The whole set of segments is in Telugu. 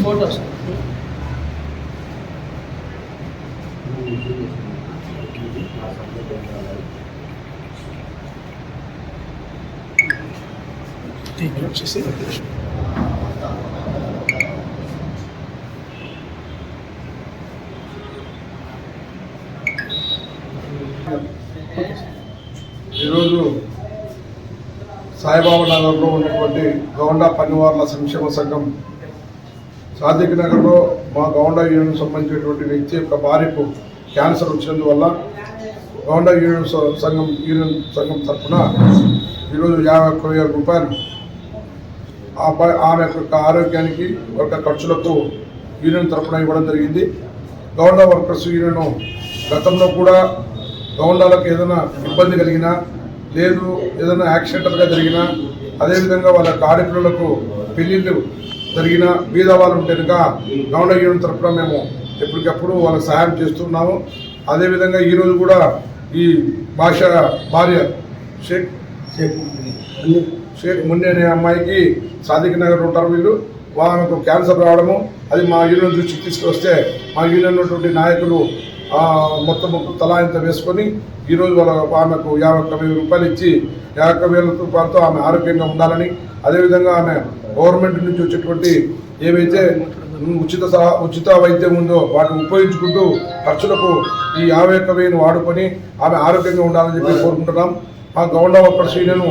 ఫోటోస్ వచ్చేసి ఈరోజు సాయిబాబా నగర్లో ఉన్నటువంటి గౌండా పనివార్ల సంక్షేమ సంఘం సాదిక్ నగర్లో మా గౌండా యూనియన్ సంబంధించినటువంటి వ్యక్తి యొక్క భార్యకు క్యాన్సర్ వచ్చినందువల్ల గౌండా యూనియన్ సంఘం తరఫున ఈరోజు 51,000 రూపాయలు ఆమె యొక్క ఆరోగ్యానికి ఒక ఖర్చులకు యూనియన్ తరఫున ఇవ్వడం జరిగింది. గౌండా వర్కర్స్ యూనియన్ గతంలో కూడా గౌండాలకు ఏదైనా ఇబ్బంది కలిగినా లేదు ఏదైనా యాక్సిడెంటల్గా జరిగినా అదేవిధంగా వాళ్ళ ఆడపిల్లలకు పెళ్ళిళ్ళు జరిగిన బీద వాళ్ళు ఉంటే కనుక గౌండా యూనియన్ తరఫున మేము ఎప్పటికప్పుడు వాళ్ళకి సహాయం చేస్తున్నాము. అదేవిధంగా ఈరోజు కూడా ఈ భార్య షేక్ మున్నే అనే అమ్మాయికి సాదిక్ నగర్ ఉంటారు వీళ్ళు, వాళ్ళకు క్యాన్సర్ రావడము అది మా యూనియన్ దృష్టికి తీసుకొస్తే మా యూనియన్ ఉన్నటువంటి నాయకులు మొత్తం తలా ఇంత వేసుకొని ఈరోజు ఆమెకు 51,000 రూపాయలు ఇచ్చి 51,000 రూపాయలతో ఆమె ఆరోగ్యంగా ఉండాలని, అదేవిధంగా ఆమె గవర్నమెంట్ నుంచి వచ్చేటువంటి ఏవైతే ఉచిత వైద్యం ఉందో వాటిని ఉపయోగించుకుంటూ ఖర్చులకు ఈ 51,000 వాడుకొని ఆమె ఆరోగ్యంగా ఉండాలని చెప్పి కోరుకుంటున్నాం. మా గౌండా వర్కర్స్ యూనియన్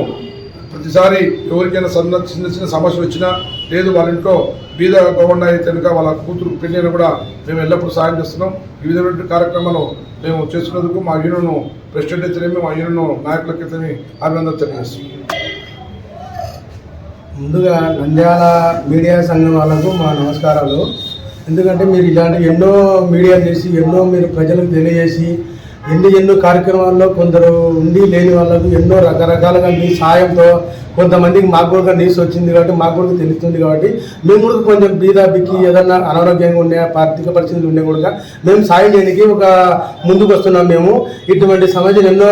ప్రతిసారి ఎవరికైనా చిన్న చిన్న సమస్యలు వచ్చినా లేదు వాళ్ళ ఇంట్లో బీద గౌండా అయితే కనుక వాళ్ళ కూతురు పెళ్ళైనా కూడా మేము ఎల్లప్పుడూ సాయం చేస్తున్నాం. ఈ విధమైన కార్యక్రమాలు మేము చేసుకున్నందుకు మా యూనియన్ ప్రెసిడెంట్ అయితేనేమి మా యూనియన్ నాయకులకైతేనే అభినందన తెలియజేస్తున్నాం. ముందుగా నంద్యాల మీడియా సంఘం వాళ్ళకు మా నమస్కారాలు. ఎందుకంటే మీరు ఇలాంటి ఎన్నో మీడియా చేసి ఎన్నో మీరు ప్రజలకు తెలియజేసి ఎన్నో కార్యక్రమాల్లో కొందరు ఉండి లేని వాళ్ళకు ఎన్నో రకరకాలుగా మీ సాయంతో కొంతమందికి మాకు కూడా న్యూస్ వచ్చింది కాబట్టి మాకు కూడా తెలుస్తుంది కాబట్టి మేము కూడా కొంచెం బీదాబిక్కి ఏదన్నా అనారోగ్యంగా ఉండే ఆర్థిక పరిస్థితులు ఉండే కూడా మేము సాయం చేయడానికి ఒక ముందుకు వస్తున్నాం. మేము ఇటువంటి సమస్యలు ఎన్నో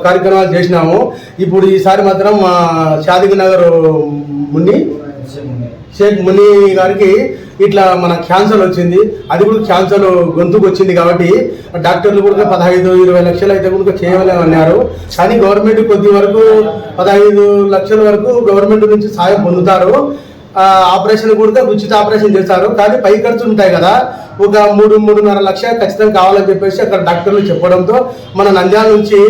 కార్యక్రమాలు చేసినాము. ఇప్పుడు ఈసారి మాత్రం మా సాదిక్ నగర్ షేక్ ముని గారికి ఇట్లా మన క్యాన్సర్ వచ్చింది. అది కూడా క్యాన్సర్ గొంతుకు వచ్చింది కాబట్టి డాక్టర్లు కూడా 15-20 లక్షలు అయితే కూడా చేయలేమన్నారు. కానీ గవర్నమెంట్ కొద్ది వరకు 15 లక్షల వరకు గవర్నమెంట్ నుంచి సాయం పొందుతారు. ఆపరేషన్ కూడా ఉచిత ఆపరేషన్ చేస్తారు. కానీ పై ఖర్చులు ఉంటాయి కదా, ఒక 3-3.5 లక్షలు ఖచ్చితంగా కావాలని చెప్పేసి అక్కడ డాక్టర్లు చెప్పడంతో మన నంద్యాల నుంచి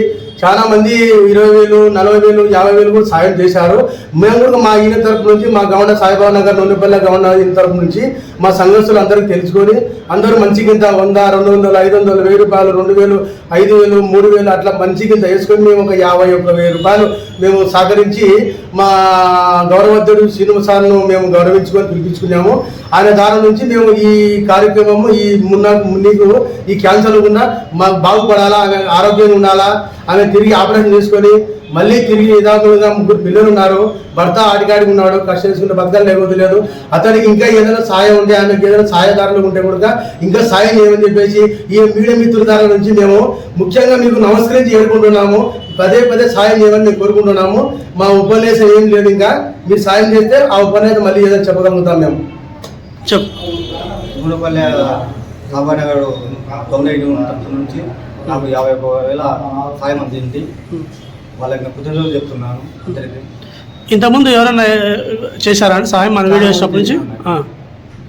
చాలా మంది 20,000, 40,000, 50,000 కూడా సాయం చేశారు. మేము కూడా మా ఈయన తరపు నుంచి మా గౌండా సాయిబాబా నగర్ నూనెపల్లి గౌండా ఈయన తరపు నుంచి మా సంఘస్థులు అందరికీ తెలుసుకొని అందరూ మంచి కింద 100, 200, 500, 1,000 రూపాయలు, 2,000, 5,000, 3,000 అట్లా మంచి కింద వేసుకొని మేము ఒక 51,000 రూపాయలు మేము సహకరించి మా గౌరవధ్యుడు శ్రీనివాసాలను మేము గౌరవించుకొని పిలిపించుకున్నాము. ఆయన దాని నుంచి మేము ఈ కార్యక్రమము ఈ మున్నీకు ఈ క్యాన్సర్ కూడా మాకు బాగుపడాలా, ఆమె ఆరోగ్యంగా ఉండాలా, ఆమె తిరిగి ఆపరేషన్ చేసుకొని మళ్ళీ తిరిగి యథార్థంగా 3 పిల్లలు ఉన్నారు, భర్త ఆడికాడికి ఉన్నాడు, కష్టం చేసుకుంటే బతకాలి లేకపోతే లేదు. అతనికి ఇంకా ఏదైనా సాయం ఉంటే ఆమెకి ఏదైనా సహాయదారులు ఉంటే కూడా ఇంకా సాయం చేయమని చెప్పేసి ఈ మీడియా మిత్రుల ద్వారా నుంచి మేము ముఖ్యంగా మీకు నమస్కరించి ఏర్కొంటున్నాము. పదే సాయం చేయమని మేము కోరుకుంటున్నాము. మా ఉపన్యాసం ఏం లేదు, ఇంకా మీరు సాయం చేస్తే ఆ ఉపన్యాసం మళ్ళీ ఏదైనా చెప్పగలుగుతాం. మేము నూనెపల్లి సాబానగర్ నుంచి నాకు 51,000 సాయం అందింది. వాళ్ళకి కృతజ్ఞతలు చెప్తున్నాను. ఇంతకుముందు ఎవరైనా చేశారా అండి సాయం మన వీడియో చేసినప్పటి నుంచి?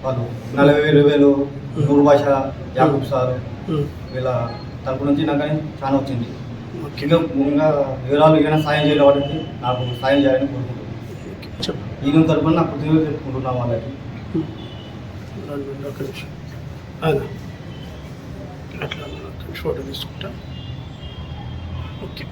వాళ్ళు 40,000, నూరు భాష, యాకూబ్ సార్ వీళ్ళ తరపు నుంచి నాకు చాలా వచ్చింది. ఇంకా వివరాలు ఏమైనా సాయం చేయాలి వాటికి నాకు సాయం చేయాలని కోరుకుంటున్నాను. ఈయన తరపున నాకు కృతజ్ఞతలు చెప్పుకుంటున్నాం వాళ్ళకి. అట్లా ఫోటో తీసుకుంటా. ఓకే.